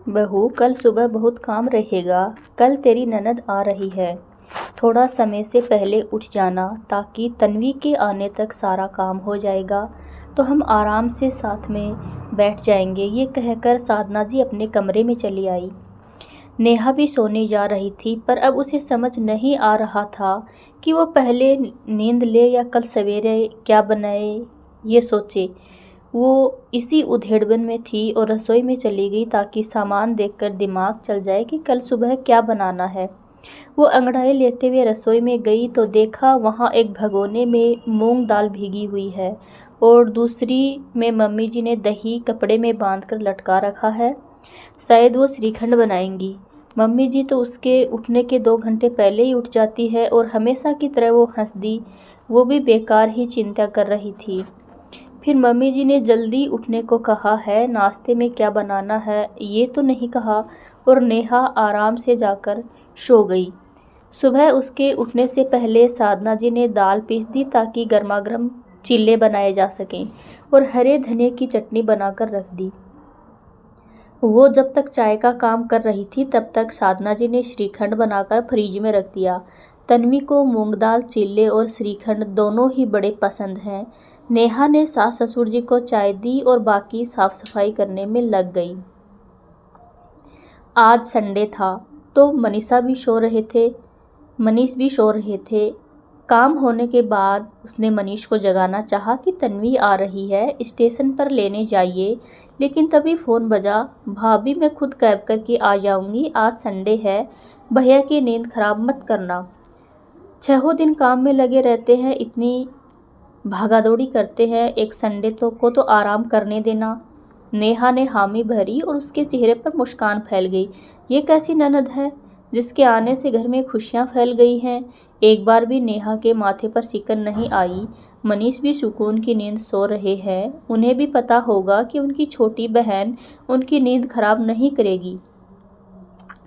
बहू, कल सुबह बहुत काम रहेगा। कल तेरी ननद आ रही है। थोड़ा समय से पहले उठ जाना ताकि तन्वी के आने तक सारा काम हो जाएगा तो हम आराम से साथ में बैठ जाएंगे। ये कहकर साधना जी अपने कमरे में चली आई। नेहा भी सोने जा रही थी, पर अब उसे समझ नहीं आ रहा था कि वो पहले नींद ले या कल सवेरे क्या बनाए ये सोचे। वो इसी उधेड़बन में थी और रसोई में चली गई ताकि सामान देखकर दिमाग चल जाए कि कल सुबह क्या बनाना है। वो अंगड़ाई लेते हुए रसोई में गई तो देखा वहाँ एक भगोने में मूंग दाल भीगी हुई है और दूसरी में मम्मी जी ने दही कपड़े में बांधकर लटका रखा है। शायद वो श्रीखंड बनाएंगी। मम्मी जी तो उसके उठने के 2 घंटे पहले ही उठ जाती है और हमेशा की तरह वो हंस दी। वो भी बेकार ही चिंता कर रही थी। फिर मम्मी जी ने जल्दी उठने को कहा है, नाश्ते में क्या बनाना है ये तो नहीं कहा और नेहा आराम से जाकर सो गई। सुबह उसके उठने से पहले साधना जी ने दाल पीस दी ताकि गर्मागर्म चिल्ले बनाए जा सकें और हरे धनिया की चटनी बनाकर रख दी। वो जब तक चाय का काम कर रही थी तब तक साधना जी ने श्रीखंड बनाकर फ्रिज में रख दिया। तन्वी को मूंग दाल चिल्ले और श्रीखंड दोनों ही बड़े पसंद हैं। नेहा ने सास ससुर जी को चाय दी और बाकी साफ सफाई करने में लग गई। आज संडे था तो मनीष भी सो रहे थे। काम होने के बाद उसने मनीष को जगाना चाहा कि तन्वी आ रही है, स्टेशन पर लेने जाइए, लेकिन तभी फ़ोन बजा। भाभी, मैं खुद कैब करके आ जाऊंगी, आज संडे है, भैया की नींद खराब मत करना। 6 दिन काम में लगे रहते हैं, इतनी भागादौड़ी करते हैं, एक संडे को तो आराम करने देना। नेहा ने हामी भरी और उसके चेहरे पर मुस्कान फैल गई। ये कैसी ननद है जिसके आने से घर में खुशियां फैल गई हैं। एक बार भी नेहा के माथे पर सिकन नहीं आई। मनीष भी सुकून की नींद सो रहे हैं। उन्हें भी पता होगा कि उनकी छोटी बहन उनकी नींद खराब नहीं करेगी,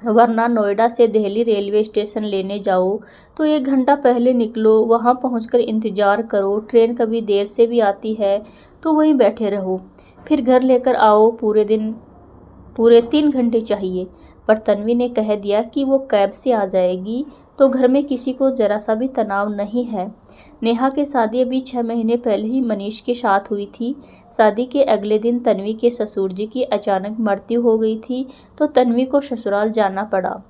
वरना नोएडा से दिल्ली रेलवे स्टेशन लेने जाओ तो 1 घंटा पहले निकलो, वहां पहुंचकर इंतज़ार करो, ट्रेन कभी देर से भी आती है तो वहीं बैठे रहो, फिर घर लेकर आओ, पूरे 3 घंटे चाहिए। पर तन्वी ने कह दिया कि वो कैब से आ जाएगी तो घर में किसी को जरा सा भी तनाव नहीं है। नेहा की शादी अभी 6 महीने पहले ही मनीष के साथ हुई थी। शादी के अगले दिन तन्वी के ससुर जी की अचानक मृत्यु हो गई थी तो तन्वी को ससुराल जाना पड़ा,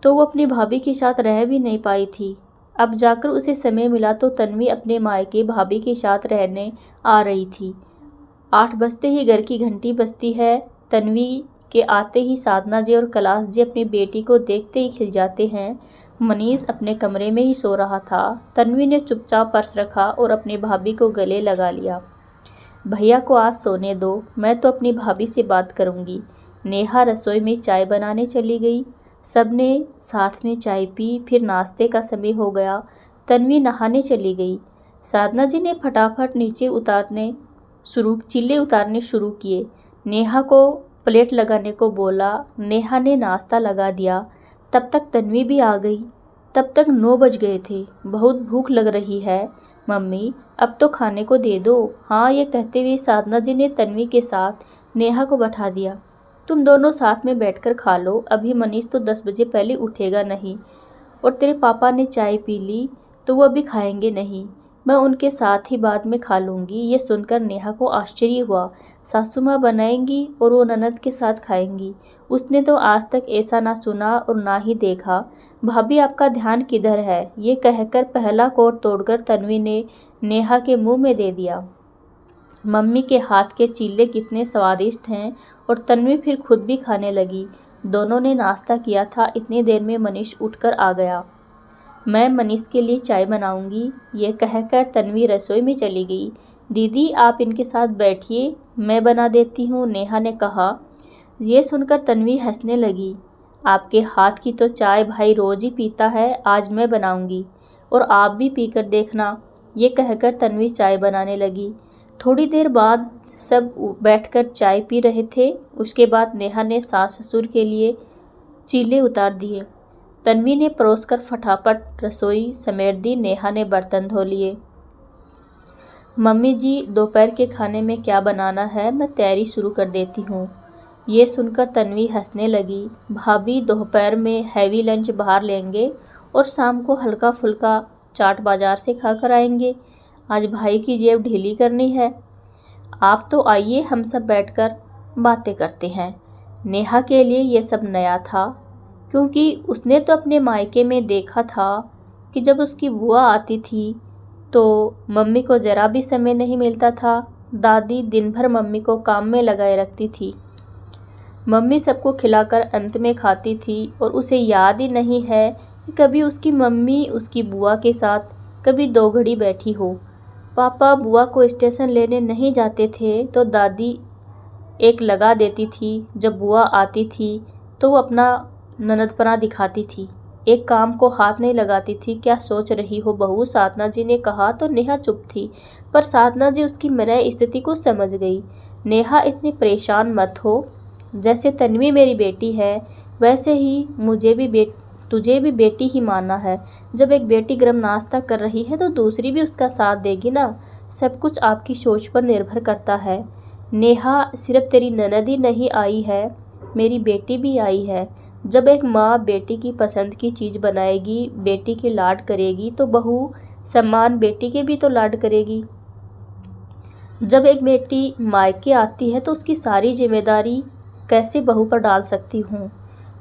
तो वो अपनी भाभी के साथ रह भी नहीं पाई थी। अब जाकर उसे समय मिला तो तन्वी अपने मायके भाभी के साथ रहने आ रही थी। 8 बजते ही घर की घंटी बजती है। तन्वी के आते ही साधना जी और कैलाश जी अपनी बेटी को देखते ही खिल जाते हैं। मनीष अपने कमरे में ही सो रहा था। तन्वी ने चुपचाप पर्स रखा और अपनी भाभी को गले लगा लिया। भैया को आज सोने दो, मैं तो अपनी भाभी से बात करूंगी। नेहा रसोई में चाय बनाने चली गई। सबने साथ में चाय पी। फिर नाश्ते का समय हो गया। तन्वी नहाने चली गई। साधना जी ने फटाफट चिल्ले उतारने शुरू किए। नेहा को प्लेट लगाने को बोला। नेहा ने नाश्ता लगा दिया। तब तक तन्वी भी आ गई। तब तक 9 बज गए थे। बहुत भूख लग रही है मम्मी, अब तो खाने को दे दो। हाँ, ये कहते हुए साधना जी ने तन्वी के साथ नेहा को बैठा दिया। तुम दोनों साथ में बैठकर खा लो, अभी मनीष तो 10 बजे पहले उठेगा नहीं, और तेरे पापा ने चाय पी ली तो वो अभी खाएंगे नहीं, मैं उनके साथ ही बाद में खा लूँगी। ये सुनकर नेहा को आश्चर्य हुआ। सासू माँ बनाएंगी और वो ननद के साथ खाएंगी। उसने तो आज तक ऐसा ना सुना और ना ही देखा। भाभी, आपका ध्यान किधर है? ये कहकर पहला कोट तोड़कर तन्वी ने नेहा के मुंह में दे दिया। मम्मी के हाथ के चिल्ले कितने स्वादिष्ट हैं। और तन्वी फिर खुद भी खाने लगी। दोनों ने नाश्ता किया था। इतनी देर में मनीष उठकर आ गया। मैं मनीष के लिए चाय बनाऊंगी, ये कहकर तन्वी रसोई में चली गई। दीदी, आप इनके साथ बैठिए, मैं बना देती हूँ, नेहा ने कहा। ये सुनकर तन्वी हंसने लगी। आपके हाथ की तो चाय भाई रोज ही पीता है, आज मैं बनाऊंगी और आप भी पीकर देखना, ये कहकर तन्वी चाय बनाने लगी। थोड़ी देर बाद सब बैठकर चाय पी रहे थे। उसके बाद नेहा ने सास ससुर के लिए चीले उतार दिए। तन्वी ने परोसकर फटाफट रसोई समेट दी। नेहा ने बर्तन धो लिए। मम्मी जी, दोपहर के खाने में क्या बनाना है, मैं तैयारी शुरू कर देती हूँ। ये सुनकर तन्वी हंसने लगी। भाभी दोपहर में हैवी लंच बाहर लेंगे और शाम को हल्का फुल्का चाट बाजार से खाकर आएंगे। आज भाई की जेब ढीली करनी है। आप तो आइए, हम सब बैठकर बातें करते हैं। नेहा के लिए ये सब नया था, क्योंकि उसने तो अपने मायके में देखा था कि जब उसकी बुआ आती थी तो मम्मी को ज़रा भी समय नहीं मिलता था। दादी दिन भर मम्मी को काम में लगाए रखती थी। मम्मी सबको खिलाकर अंत में खाती थी और उसे याद ही नहीं है कि कभी उसकी मम्मी उसकी बुआ के साथ कभी 2 घड़ी बैठी हो। पापा बुआ को स्टेशन लेने नहीं जाते थे तो दादी एक लगा देती थी। जब बुआ आती थी तो वो अपना ननदपना दिखाती थी, एक काम को हाथ नहीं लगाती थी। क्या सोच रही हो बहू, साधना जी ने कहा तो नेहा चुप थी, पर साधना जी उसकी मनः स्थिति को समझ गई। नेहा इतनी परेशान मत हो, जैसे तन्वी मेरी बेटी है वैसे ही तुझे भी बेटी ही मानना है। जब एक बेटी गर्म नाश्ता कर रही है तो दूसरी भी उसका साथ देगी ना। सब कुछ आपकी सोच पर निर्भर करता है। नेहा, सिर्फ तेरी ननद ही नहीं आई है, मेरी बेटी भी आई है। जब एक माँ बेटी की पसंद की चीज़ बनाएगी, बेटी के लाड करेगी, तो बहू सम्मान बेटी के भी तो लाड करेगी। जब एक बेटी मायके आती है तो उसकी सारी जिम्मेदारी कैसे बहू पर डाल सकती हूँ।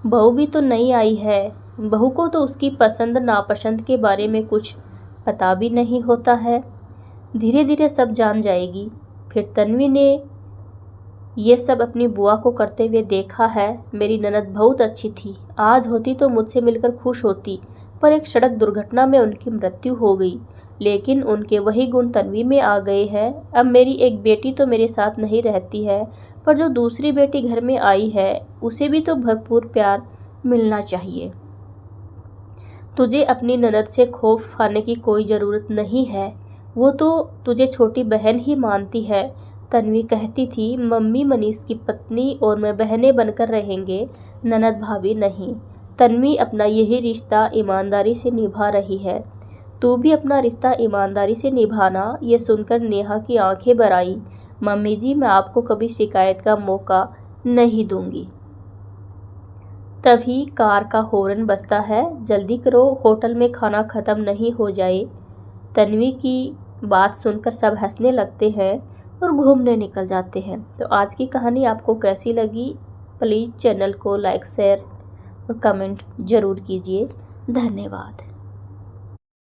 बहू भी तो नई आई है, बहू को तो उसकी पसंद नापसंद के बारे में कुछ पता भी नहीं होता है। धीरे धीरे सब जान जाएगी। फिर तन्वी ने ये सब अपनी बुआ को करते हुए देखा है। मेरी ननद बहुत अच्छी थी, आज होती तो मुझसे मिलकर खुश होती, पर एक सड़क दुर्घटना में उनकी मृत्यु हो गई। लेकिन उनके वही गुण तन्वी में आ गए हैं। अब मेरी एक बेटी तो मेरे साथ नहीं रहती है, पर जो दूसरी बेटी घर में आई है उसे भी तो भरपूर प्यार मिलना चाहिए। तुझे अपनी ननद से खौफ खाने की कोई ज़रूरत नहीं है, वो तो तुझे छोटी बहन ही मानती है। तन्वी कहती थी, मम्मी मनीष की पत्नी और मैं बहनें बनकर रहेंगे, ननद भाभी नहीं। तन्वी अपना यही रिश्ता ईमानदारी से निभा रही है, तू भी अपना रिश्ता ईमानदारी से निभाना। ये सुनकर नेहा की आंखें भर आई। मम्मी जी, मैं आपको कभी शिकायत का मौका नहीं दूंगी। तभी कार का हॉर्न बजता है। जल्दी करो, होटल में खाना ख़त्म नहीं हो जाए। तन्वी की बात सुनकर सब हंसने लगते हैं और घूमने निकल जाते हैं। तो आज की कहानी आपको कैसी लगी? प्लीज़ चैनल को लाइक, शेयर और कमेंट ज़रूर कीजिए। धन्यवाद।